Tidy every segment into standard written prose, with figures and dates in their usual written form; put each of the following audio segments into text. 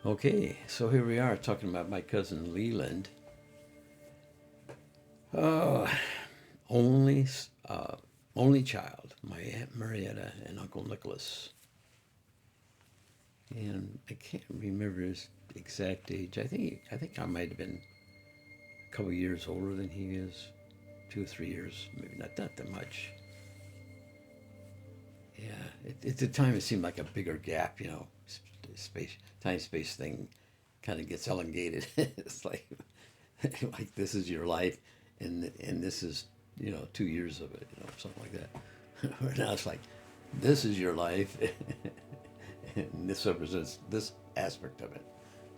Okay, so here we are talking about my cousin Leland. Uh, only, uh, only child, my Aunt Marietta and Uncle Nicholas. And I can't remember his exact age. I think I might have been a couple years older than he is, 2 or 3 years, maybe not that much. Yeah, at the time it seemed like a bigger gap, space, time space thing kind of gets elongated. It's like this is your life, and this is 2 years of it, something like that. Where now it's like this is your life, and this represents this aspect of it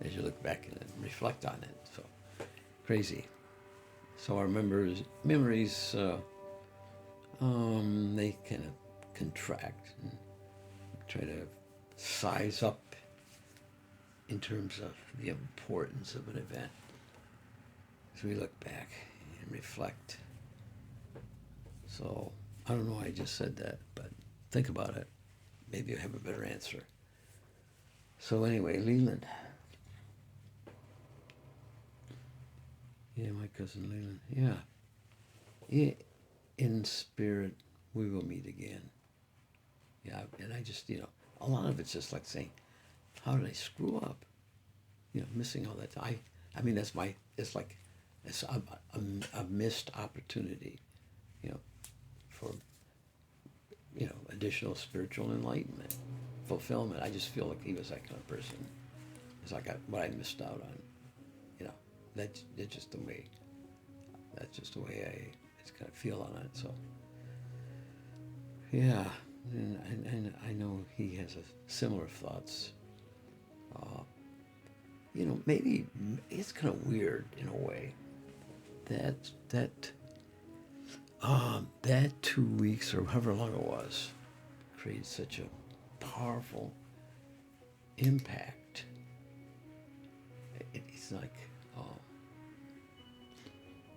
as you look back and reflect on it. So crazy. So our memories, they kind of contract and try to size up in terms of the importance of an event as we look back and reflect. So I don't know why I just said that, but think about it. Maybe I have a better answer. So anyway, Leland. Yeah, my cousin Leland. Yeah. Yeah. In spirit, we will meet again. Yeah, and I just, a lot of it's just like saying, how did I screw up? Missing all that. I mean, it's like, it's a missed opportunity, you know, for, additional spiritual enlightenment, fulfillment. I just feel like he was that kind of person. It's like what I missed out on, you know, that's just the way, that's just the way I just kind of feel on it. So, yeah, and I know he has similar thoughts. Uh, maybe it's kind of weird in a way that that 2 weeks or however long it was created such a powerful impact. It's like, uh,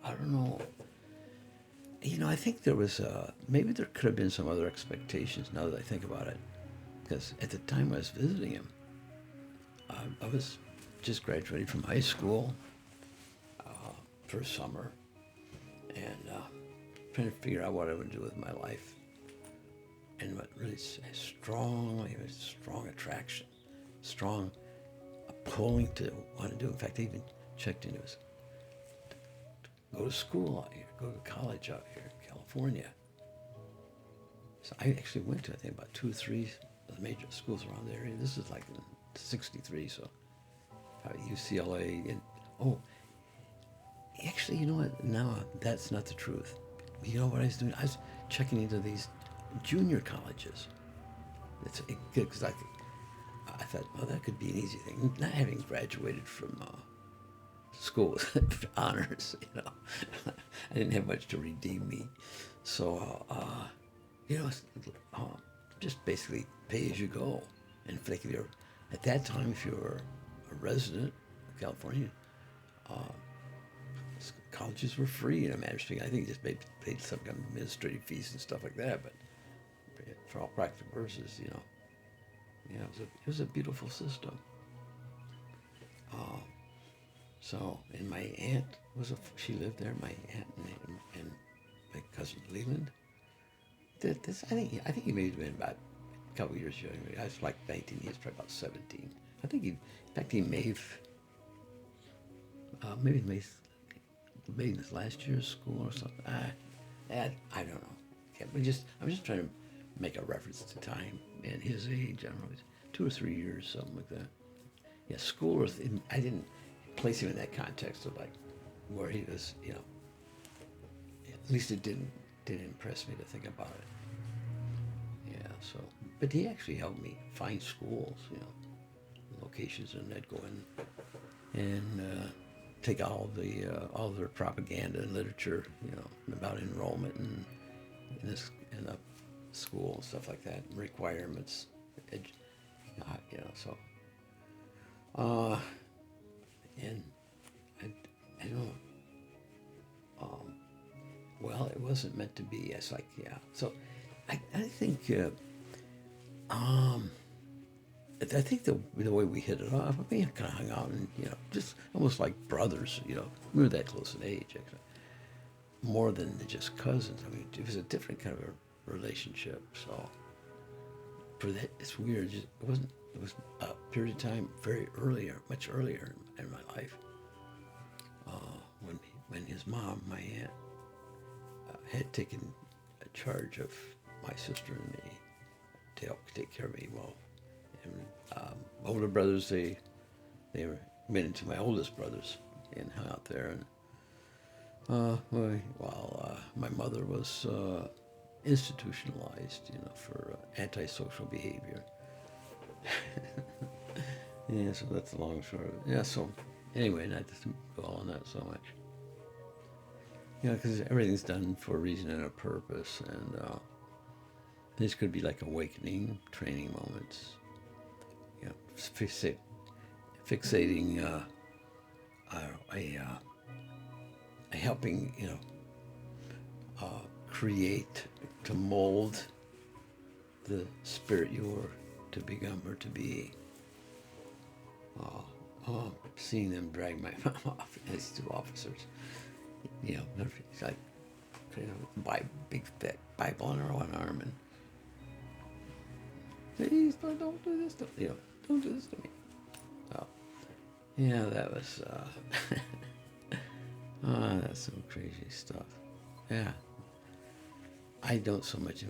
I don't know. I think there was maybe there could have been some other expectations now that I think about it, because at the time I was visiting him, I was just graduating from high school for summer, and trying to figure out what I would do with my life, and what really a strong attraction, strong pulling to want to do. In fact, I even checked into his go to school out here, go to college out here in California. So I actually went to, I think, about 2 or 3 of the major schools around the area. This is like in '63, so UCLA. And oh, actually, you know what? No, that's not the truth. You know what I was doing? I was checking into these junior colleges. It's good because I thought, well, that could be an easy thing. Not having graduated from school with honors, I didn't have much to redeem me. So, you know, uh, just basically pay as you go. And if you're, at that time, if you were a resident of California, uh, colleges were free in a manner of speaking. I think you just paid some kind of administrative fees and stuff like that, but for all practical purposes, yeah, it was a beautiful system. Uh, so, and my aunt she lived there. My aunt and my cousin Leland. I think he may have been about a couple years younger. I was like 19. He was probably about 17. I think in fact, he may have, maybe in his last year's school or something. I don't know. Yeah, I'm just trying to make a reference to time and his age. I don't know, 2 or 3 years, something like that. Yeah, school. I didn't place him in that context of like where he was. At least it didn't impress me to think about it. Yeah. So, but he actually helped me find schools. Locations, and I'd go in and take all of their propaganda and literature, about enrollment and in the school and stuff like that, requirements, so uh, and I, I don't know. Well, it wasn't meant to be. It's like, yeah. So I think um, I think the way we hit it off, we kind of hung out and, just almost like brothers, we were that close in age, actually. More than just cousins. I mean, it was a different kind of a relationship. So, for that, it's weird. It was a period of time very earlier, much earlier in my life, when his mom, my aunt, had taken charge of my sister and me to help take care of me. Well, and older brothers, they went into my oldest brothers and hung out there. And while my mother was institutionalized, for antisocial behavior. Yeah, so that's the long story. Yeah, so anyway, not to go on that so much. Because everything's done for a reason and a purpose, and this could be like awakening, training moments. Fixating a helping, create, to mold the spirit you're to become or to be. Seeing them drag my mom off as two officers, it's like, big fat Bible on her one arm, and please don't do this to don't do this to me. Oh, yeah, that was that's some crazy stuff. Yeah, I don't so much.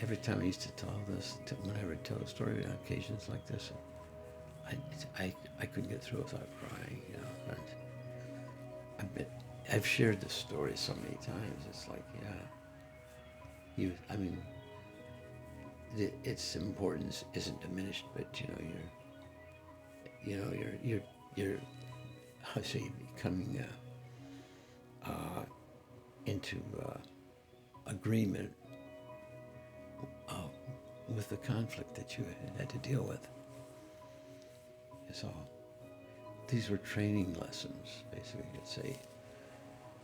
Every time I used to tell this, whenever I tell a story on occasions like this, I couldn't get through without crying. And I've shared this story so many times. It's like, its importance isn't diminished, but you're how say becoming into agreement with the conflict that you had to deal with. So these were training lessons, basically, you could say.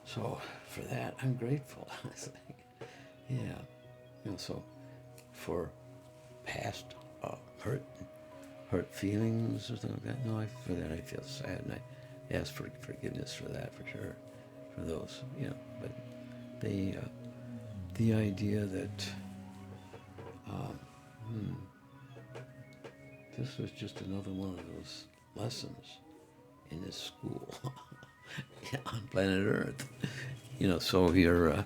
So for that, I'm grateful. It's like, yeah, so for past hurt feelings or something like that. No, for that I feel sad, and I ask for forgiveness for that, for sure, for those, But the idea that this was just another one of those lessons in this school on planet Earth, So you're.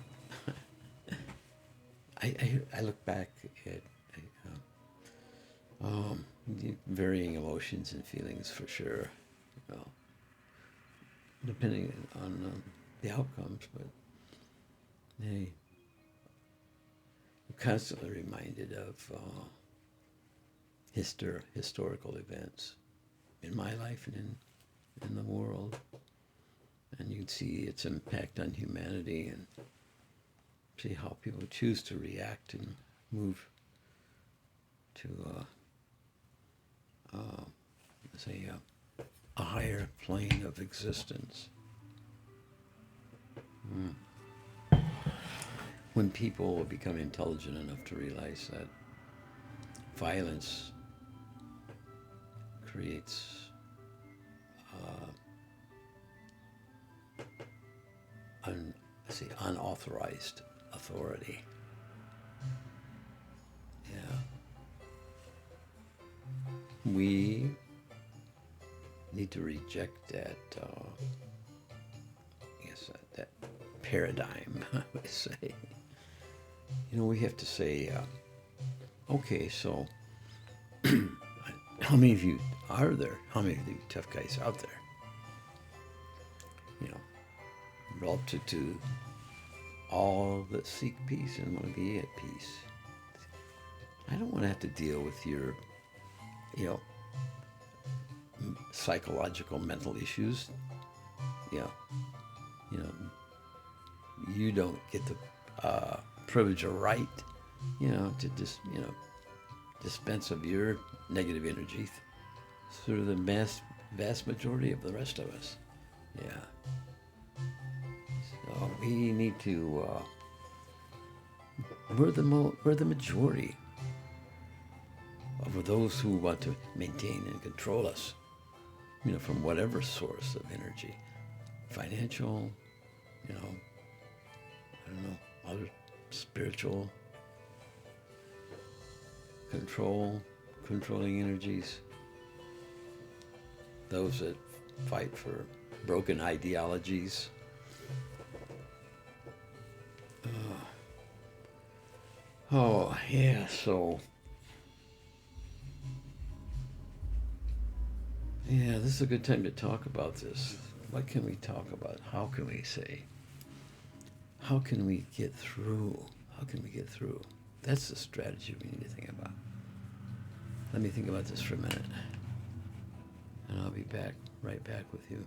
I look back at varying emotions and feelings for sure, depending on the outcomes. But hey, I'm constantly reminded of historical events in my life and in the world, and you can see its impact on humanity and see how people choose to react and move to a higher plane of existence. When people become intelligent enough to realize that violence creates unauthorized authority. Yeah. We need to reject that, that paradigm, I would say. We have to say, okay, so how many of you are there? How many of you tough guys out there? Relative to all that seek peace and want to be at peace. I don't want to have to deal with your, psychological, mental issues. You don't get the privilege or right, to just, dispense of your negative energy through the vast majority of the rest of us. Yeah. So we need to. We're the majority over those who want to maintain and control us, from whatever source of energy, financial, I don't know, other spiritual, controlling energies, those that fight for broken ideologies. Oh, yeah, so, yeah, this is a good time to talk about this. What can we talk about? How can we say? How can we get through? How can we get through? That's the strategy we need to think about. Let me think about this for a minute, and I'll be right back with you.